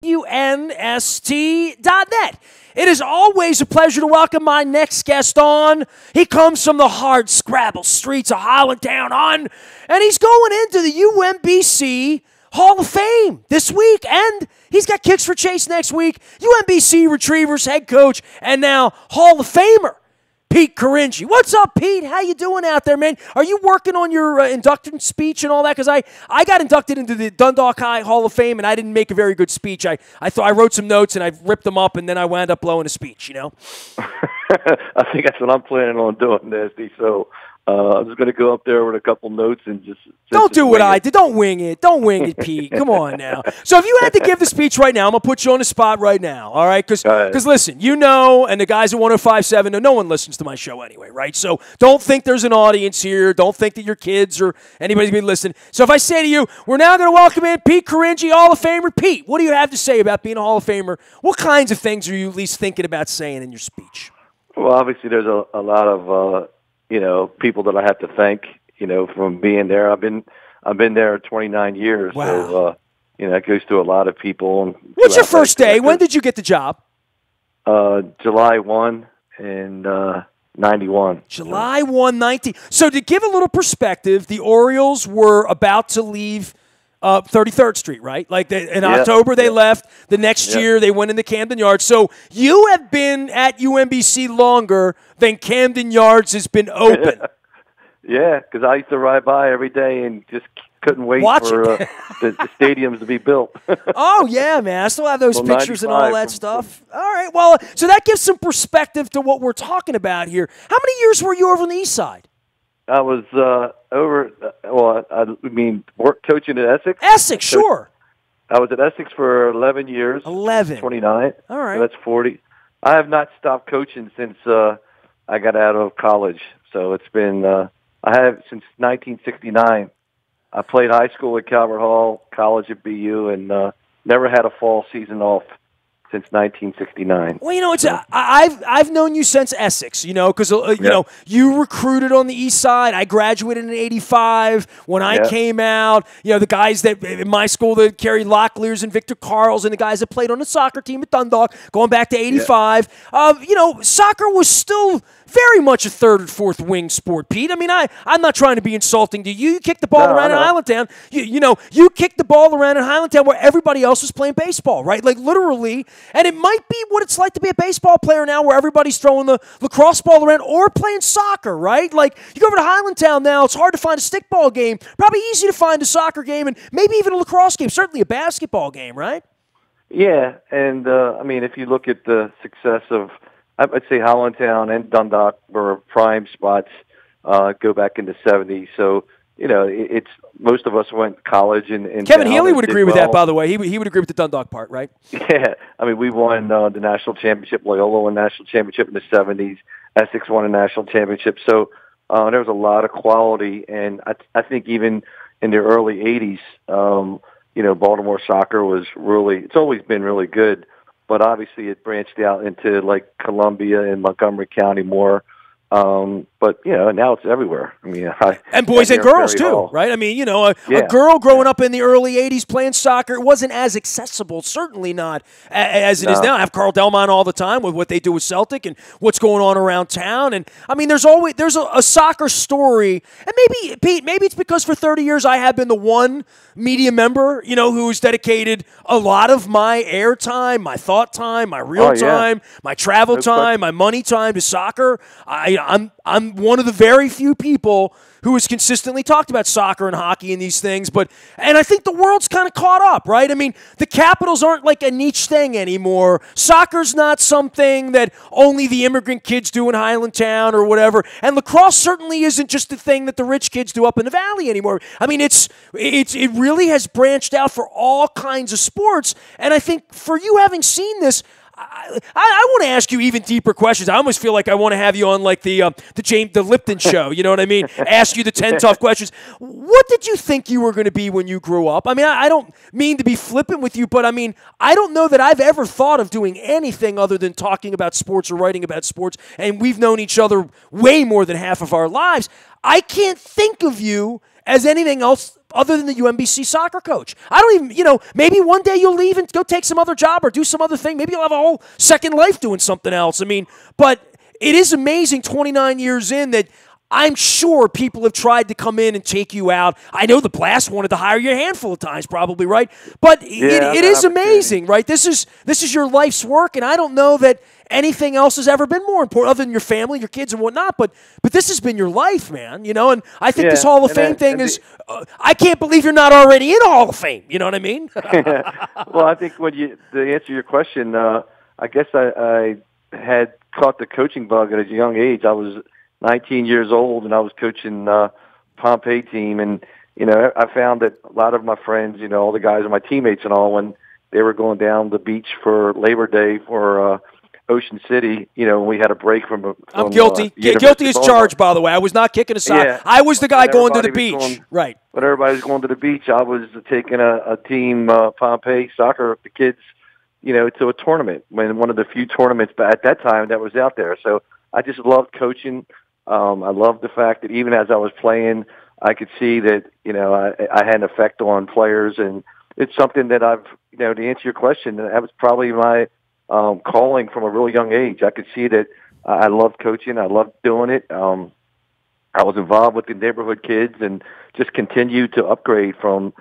WNST.net. It is always a pleasure to welcome my next guest on. He comes from the hard scrabble streets of Highlandtown and he's going into the UMBC Hall of Fame this week, and he's got kicks for Chase next week. UMBC Retrievers head coach and now Hall of Famer Pete Caringi. What's up, Pete? How you doing out there, man? Are you working on your induction speech and all that? Because I got inducted into the Dundalk High Hall of Fame, and I didn't make a very good speech. I thought I wrote some notes, and I ripped them up, and then I wound up blowing a speech, you know? I think that's what I'm planning on doing, Nasty. So I'm just going to go up there with a couple notes and just don't do what I did. Don't wing it. Don't wing it, Pete. Come on now. So if you had to give the speech right now, I'm going to put you on the spot right now, all right? Because listen, you know, and the guys at 105.7, no one listens to my show anyway, right? So don't think there's an audience here. Don't think that your kids or anybody's going to be listening. So if I say to you, we're now going to welcome in Pete Caringi, Hall of Famer. Pete, what do you have to say about being a Hall of Famer? What kinds of things are you at least thinking about saying in your speech? Well, obviously there's a lot of people that I have to thank, from being there. I've been there 29 years. Wow. So, that goes to a lot of people. What's your first day? When did you get the job? July 1 and 91. July 1, 19. So to give a little perspective, the Orioles were about to leave 33rd Street, right? Like in October they left. The next year they went into Camden Yards. So you have been at UMBC longer than Camden Yards has been open. Yeah, because I used to ride by every day and just couldn't wait for the stadiums to be built. Oh, yeah, man. I still have those pictures and all that stuff. All right. Well, so that gives some perspective to what we're talking about here. How many years were you over on the East Side? I was coaching at Essex. Essex, sure. I was at Essex for 11 years. 11. 29. All right. So that's 40. I have not stopped coaching since I got out of college. So it's been, I have since 1969. I played high school at Calvert Hall, college at BU, and never had a fall season off since 1969. Well, I've known you since Essex, because you recruited on the East Side. I graduated in '85. When I came out, the guys that in my school, the Kerry Locklears and Victor Carls, and the guys that played on the soccer team at Dundalk, going back to '85. Soccer was still very much a third or fourth wing sport, Pete. I mean, I'm not trying to be insulting to you. You kicked the ball around in Highlandtown. You kicked the ball around in Highlandtown where everybody else was playing baseball, right? Like literally. And it might be what it's like to be a baseball player now where everybody's throwing the lacrosse ball around or playing soccer, right? Like you go over to Highlandtown now, it's hard to find a stickball game. Probably easy to find a soccer game and maybe even a lacrosse game. Certainly a basketball game, right? Yeah, and if you look at the success of, I'd say Highlandtown and Dundalk were prime spots, go back in the 70s. So, it's most of us went to college. And Kevin Healy would agree with that, by the way. He would agree with the Dundalk part, right? Yeah. I mean, we won the national championship. Loyola won national championship in the 70s. Essex won a national championship. So there was a lot of quality. And I think even in the early 80s, Baltimore soccer was it's always been really good. But obviously it branched out into like Columbia and Montgomery County more. But now it's everywhere. I mean, and boys and girls too, right? I mean, a girl growing up in the early '80s playing soccer, it wasn't as accessible. Certainly not as it is now. I have Carl Delmont all the time with what they do with Celtic and what's going on around town. And I mean, there's a soccer story. And maybe Pete, it's because for 30 years I have been the one media member, who's dedicated a lot of my airtime, my thought time, my real time, my travel time, my money time to soccer. I'm one of the very few people who has consistently talked about soccer and hockey and these things, and I think the world's kind of caught up, right? I mean, the Capitals aren't like a niche thing anymore. Soccer's not something that only the immigrant kids do in Highlandtown or whatever, and lacrosse certainly isn't just the thing that the rich kids do up in the valley anymore. I mean, it really has branched out for all kinds of sports, and I think for you having seen this, I want to ask you even deeper questions. I almost feel like I want to have you on like the Lipton show. You know what I mean? Ask you the 10 tough questions. What did you think you were going to be when you grew up? I mean, I don't mean to be flippant with you, but I mean, I don't know that I've ever thought of doing anything other than talking about sports or writing about sports, and we've known each other way more than half of our lives. I can't think of you as anything else other than the UMBC soccer coach. I don't even, maybe one day you'll leave and go take some other job or do some other thing. Maybe you'll have a whole second life doing something else. I mean, but it is amazing 29 years in that I'm sure people have tried to come in and take you out. I know the Blast wanted to hire you a handful of times, probably, right? But it is amazing, right? This is your life's work, and I don't know that anything else has ever been more important other than your family, your kids, and whatnot. But this has been your life, man. And I think this Hall of Fame thing is. I can't believe you're not already in a Hall of Fame. You know what I mean? Well, I think to answer your question, I guess I had caught the coaching bug at a young age. I was 19 years old, and I was coaching Pompeii team, and I found that a lot of my friends, all the guys and my teammates and all, when they were going down the beach for Labor Day for Ocean City, we had a break from I'm guilty. Guilty as charged, by the way. I was not kicking aside. Yeah. I was the guy going to the beach. Right. When everybody was going to the beach, I was taking a team Pompeii soccer, the kids, to a tournament, when one of the few tournaments at that time that was out there. So I just loved coaching. I loved the fact that even as I was playing, I could see that, I had an effect on players. And it's something that I've, to answer your question, that was probably my calling from a really young age. I could see that I loved coaching. I loved doing it. I was involved with the neighborhood kids and just continued to upgrade from,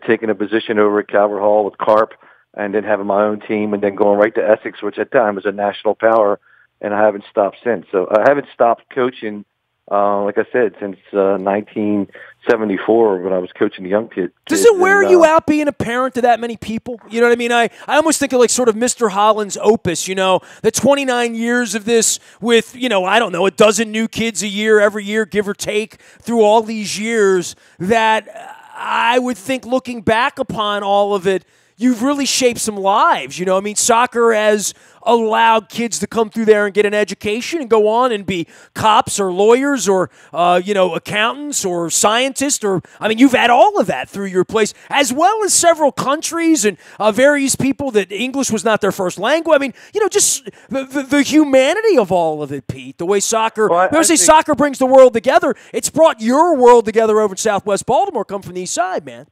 taking a position over at Calvert Hall with Carp and then having my own team and then going right to Essex, which at the time was a national power. And I haven't stopped since. So I haven't stopped coaching, like I said, since 1974 when I was coaching the young kids. Does it wear you out being a parent to that many people? You know what I mean? I almost think of like sort of Mr. Holland's opus, the 29 years of this with, I don't know, a dozen new kids a year, every year, give or take, through all these years that I would think looking back upon all of it, you've really shaped some lives. Soccer has allowed kids to come through there and get an education and go on and be cops or lawyers or, accountants or scientists. You've had all of that through your place, as well as several countries and various people that English was not their first language. Just the humanity of all of it, Pete, the way soccer, soccer brings the world together. It's brought your world together over in Southwest Baltimore, come from the east side, man.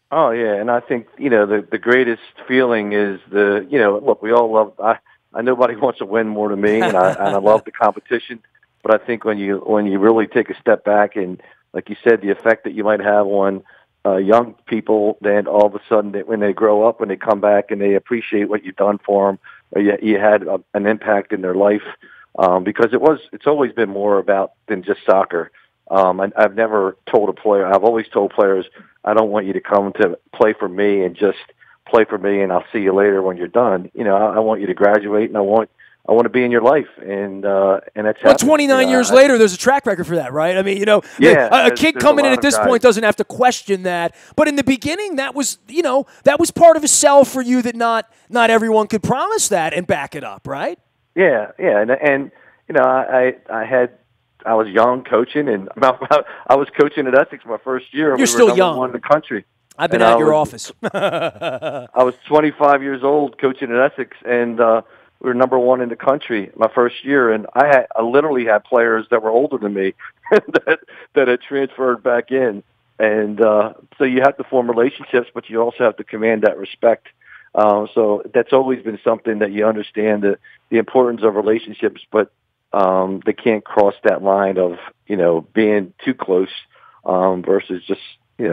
Oh, yeah, and I think, the greatest feeling is look, we all love, I nobody wants to win more than me, and I love the competition, but I think when you really take a step back and, like you said, the effect that you might have on young people, then all of a sudden when they grow up and they come back and they appreciate what you've done for them, or you had an impact in their life, because it's always been more about than just soccer. I've never told a player, I've always told players, I don't want you to come to play for me and just play for me and I'll see you later when you're done. I want you to graduate and I want to be in your life. And that's well, 29 years later, there's a track record for that, right? A kid coming in at this point doesn't have to question that. But in the beginning, that was part of a sell for you that not everyone could promise that and back it up, right? Yeah. And I was young coaching, and I was coaching at Essex my first year. You're still young. #1 in the country. I've been at your office. I was 25 years old coaching at Essex, and we were #1 in the country my first year. And I literally had players that were older than me that had transferred back in. And so you have to form relationships, but you also have to command that respect. So that's always been something that you understand, the importance of relationships, but they can't cross that line of, being too close versus just,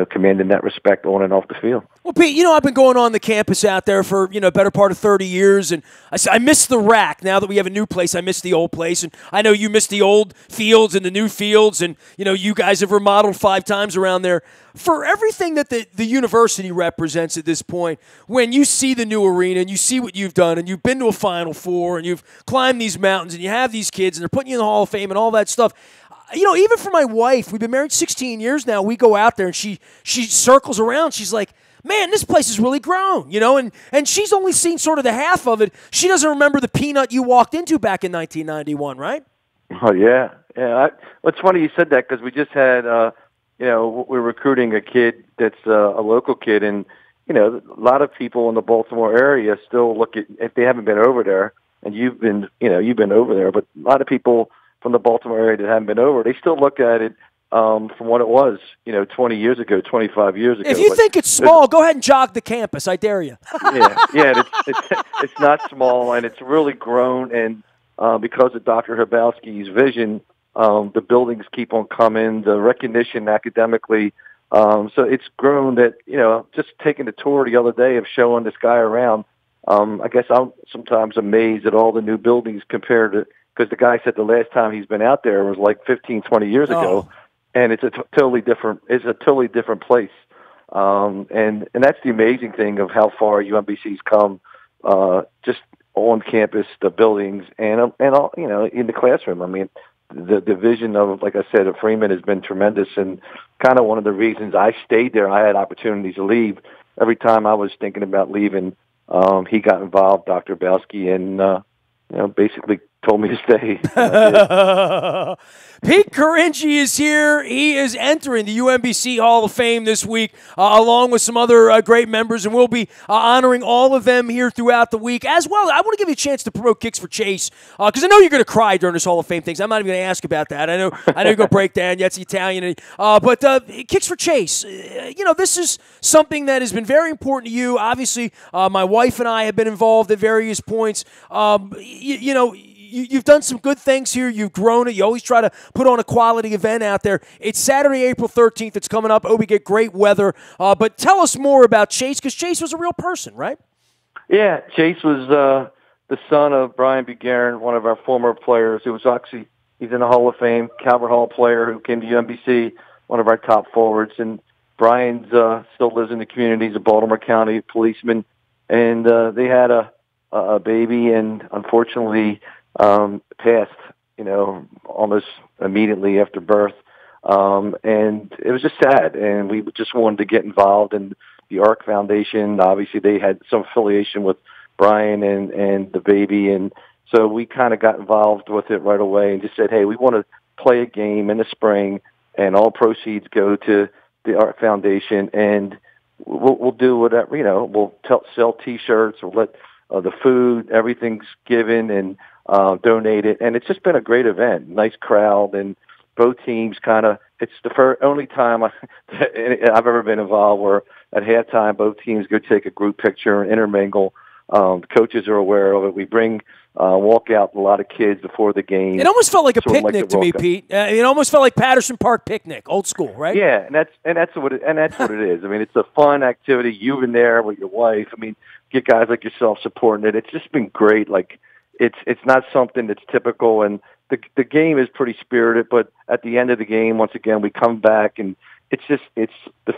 commanding that respect on and off the field. Well, Pete, I've been going on the campus out there for, better part of 30 years, and I miss the rack. Now that we have a new place, I miss the old place, and I know you miss the old fields and the new fields, and, you guys have remodeled 5 times around there. For everything that the university represents at this point, when you see the new arena and you see what you've done and you've been to a Final Four and you've climbed these mountains and you have these kids and they're putting you in the Hall of Fame and all that stuff, even for my wife, we've been married 16 years now, we go out there and she circles around. She's like, man, this place has really grown, and she's only seen sort of the half of it. She doesn't remember the peanut you walked into back in 1991, right? Oh, yeah. Yeah. It's funny you said that because we just had, we're recruiting a kid that's a local kid, and, a lot of people in the Baltimore area still look at, if they haven't been over there, and you've been over there, but a lot of people from the Baltimore area that haven't been over, they still look at it from what it was, 20 years ago, 25 years ago. If you think it's small, go ahead and jog the campus. I dare you. yeah, it's not small, and it's really grown. And because of Dr. Hrabowski's vision, the buildings keep on coming, the recognition academically. So it's grown that, just taking a tour the other day of showing this guy around, I guess I'm sometimes amazed at all the new buildings compared to, because the guy said the last time he's been out there was like 15, 20 years ago. And it's a totally different place. And that's the amazing thing of how far UMBC's come, just on campus, the buildings, and all, in the classroom. I mean, the vision of, like I said, of Freeman has been tremendous, and kind of one of the reasons I stayed there. I had opportunities to leave. Every time I was thinking about leaving, he got involved, Dr. Hrabowski, and basically told me to stay. Pete Caringi is here. He is entering the UMBC Hall of Fame this week, along with some other great members, and we'll be honoring all of them here throughout the week as well. I want to give you a chance to promote Kicks for Chase, because I know you're going to cry during this Hall of Fame things. I'm not even going to ask about that. I know you're going to break down. That's Italian. But Kicks for Chase, this is something that has been very important to you. Obviously, my wife and I have been involved at various points. You've done some good things here. You've grown it. You always try to put on a quality event out there. It's Saturday, April 13th. It's coming up. We get great weather. But tell us more about Chase, because Chase was a real person, right? Yeah, Chase was the son of Brian Bugarin, one of our former players. He's in the Hall of Fame, Calvert Hall player who came to UMBC, one of our top forwards. And Brian's still lives in the community. He's a Baltimore County policeman. And they had a baby, and unfortunately passed, almost immediately after birth. And it was just sad. And we just wanted to get involved in the ARC Foundation. Obviously, they had some affiliation with Brian and the baby. And so we kind of got involved with it right away and just said, hey, we want to play a game in the spring, and all proceeds go to the ARC Foundation. And we'll do whatever, we'll sell T-shirts, we'll let the food, everything's given and donated, and it's just been a great event. Nice crowd, and both teams it's the only time I've ever been involved where at halftime both teams go take a group picture and intermingle. The coaches are aware of it. We bring walk out a lot of kids before the game. It almost felt like a picnic to me, Pete. It almost felt like Patterson Park picnic, old school, right? Yeah, and that's what it is. I mean, it's a fun activity. You've been there with your wife. I mean, get guys like yourself supporting it. It's just been great. Like, it's not something that's typical, and the game is pretty spirited. But at the end of the game, once again, we come back, and it's the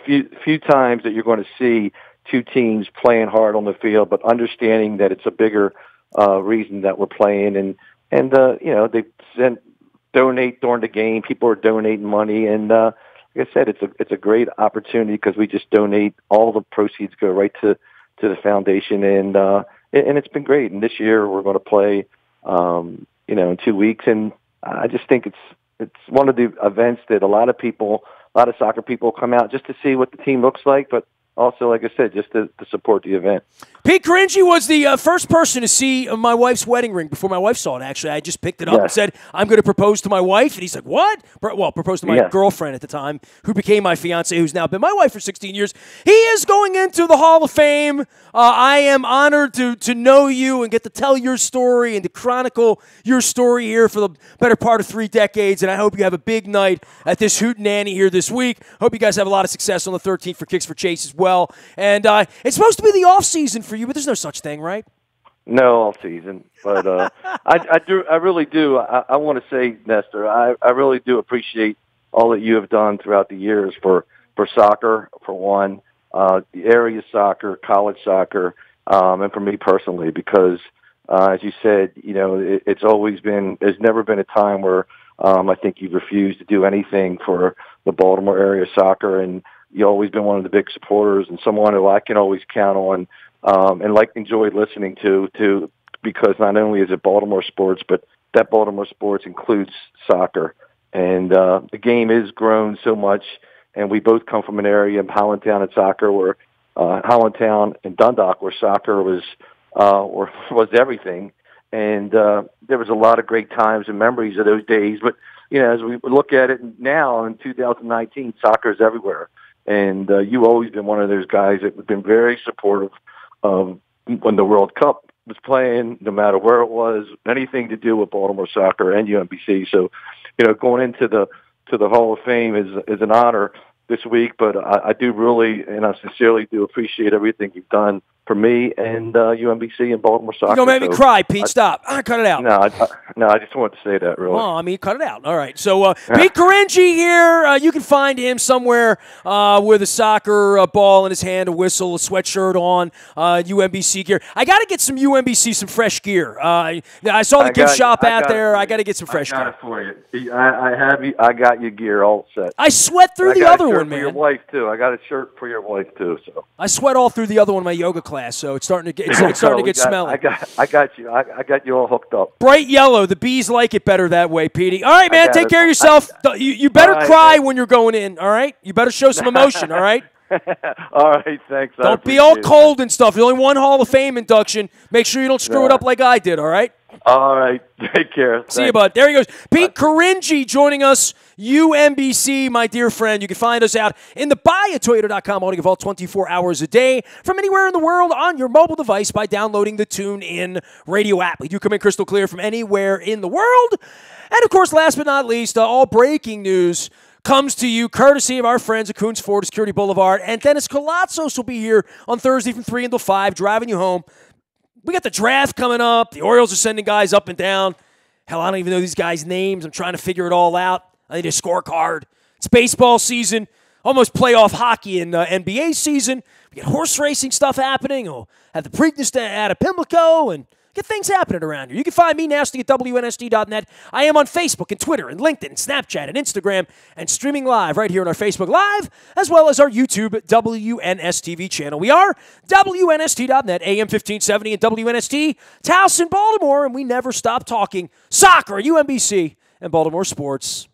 few times that you're going to see two teams playing hard on the field, but understanding that it's a bigger reason that we're playing, and they donate during the game. People are donating money, and like I said, it's a great opportunity because we just donate. All the proceeds go right to the foundation, and it's been great. And this year we're going to play, in 2 weeks, and I just think it's one of the events that a lot of soccer people come out just to see what the team looks like, but also, like I said, just to support the event. Pete Caringi was the first person to see my wife's wedding ring before my wife saw it, actually. I just picked it up and said, I'm going to propose to my wife. And he's like, what? Well, proposed to my girlfriend at the time, who became my fiance, who's now been my wife for 16 years. He is going into the Hall of Fame. I am honored to know you and get to tell your story and to chronicle your story here for the better part of 3 decades. And I hope you have a big night at this hootenanny here this week. Hope you guys have a lot of success on the 13th for Kicks for Chase as well. And it's supposed to be the off season for you, but there's no such thing, right? No all season, but I really do. I want to say, Nestor, I really do appreciate all that you have done throughout the years for soccer, for one, the area soccer, college soccer, and for me personally, because as you said, it's always been. There's never been a time where I think you've refused to do anything for the Baltimore area soccer, and you've always been one of the big supporters and someone who I can always count on. And enjoy listening to, because not only is it Baltimore sports, but that Baltimore sports includes soccer. And the game has grown so much, and we both come from an area of Hollandtown and soccer, where Hollandtown and Dundalk, where soccer was everything. And there was a lot of great times and memories of those days. But as we look at it now in 2019, soccer is everywhere. And you've always been one of those guys that have been very supportive of when the World Cup was playing, no matter where it was, anything to do with Baltimore soccer and UMBC. So, going into the Hall of Fame is an honor this week, but I do really, and I sincerely do appreciate everything you've done for me and UMBC and Baltimore soccer. You're going to make me cry, Pete. Stop. Cut it out. No, I just wanted to say that, really. Oh, cut it out. All right. So, Pete Caringi here. You can find him somewhere with a soccer ball in his hand, a whistle, a sweatshirt on, UMBC gear. I got to get some UMBC, some fresh gear. I saw the gift shop out there. I got to get some fresh gear. I got it for you. I got your gear all set. I sweat through the other one, man. I got a shirt for your wife, too. I got a shirt for your wife, too. So I sweat all through the other one in my yoga class. So it's starting to get smelly. I got you. I got you all hooked up. Bright yellow. The bees like it better that way, Petey. All right, man. Take care of yourself. You better cry when you're going in. All right. You better show some emotion. All right. All right. Thanks. Don't be all cold and stuff. There's only one Hall of Fame induction. Make sure you don't screw it up like I did. All right. All right. Take care. See you, bud. There he goes. Pete Caringi joining us. UMBC, my dear friend. You can find us out in the buyatoyota.com audio vault 24 hours a day from anywhere in the world on your mobile device by downloading the TuneIn radio app. We do come in crystal clear from anywhere in the world. And, of course, last but not least, all breaking news comes to you courtesy of our friends at Coons Ford Security Boulevard. And Dennis Colatzos will be here on Thursday from 3 until 5, driving you home. We got the draft coming up. The Orioles are sending guys up and down. Hell, I don't even know these guys' names. I'm trying to figure it all out. I need a scorecard. It's baseball season, almost playoff hockey and NBA season. We got horse racing stuff happening. We'll have the Preakness out of Pimlico and get things happening around here. You can find me, Nasty, at WNSD.net. I am on Facebook and Twitter and LinkedIn and Snapchat and Instagram and streaming live right here on our Facebook Live as well as our YouTube WNSTV channel. We are WNST.net, AM 1570 and WNST, Towson, Baltimore, and we never stop talking soccer, UMBC, and Baltimore sports.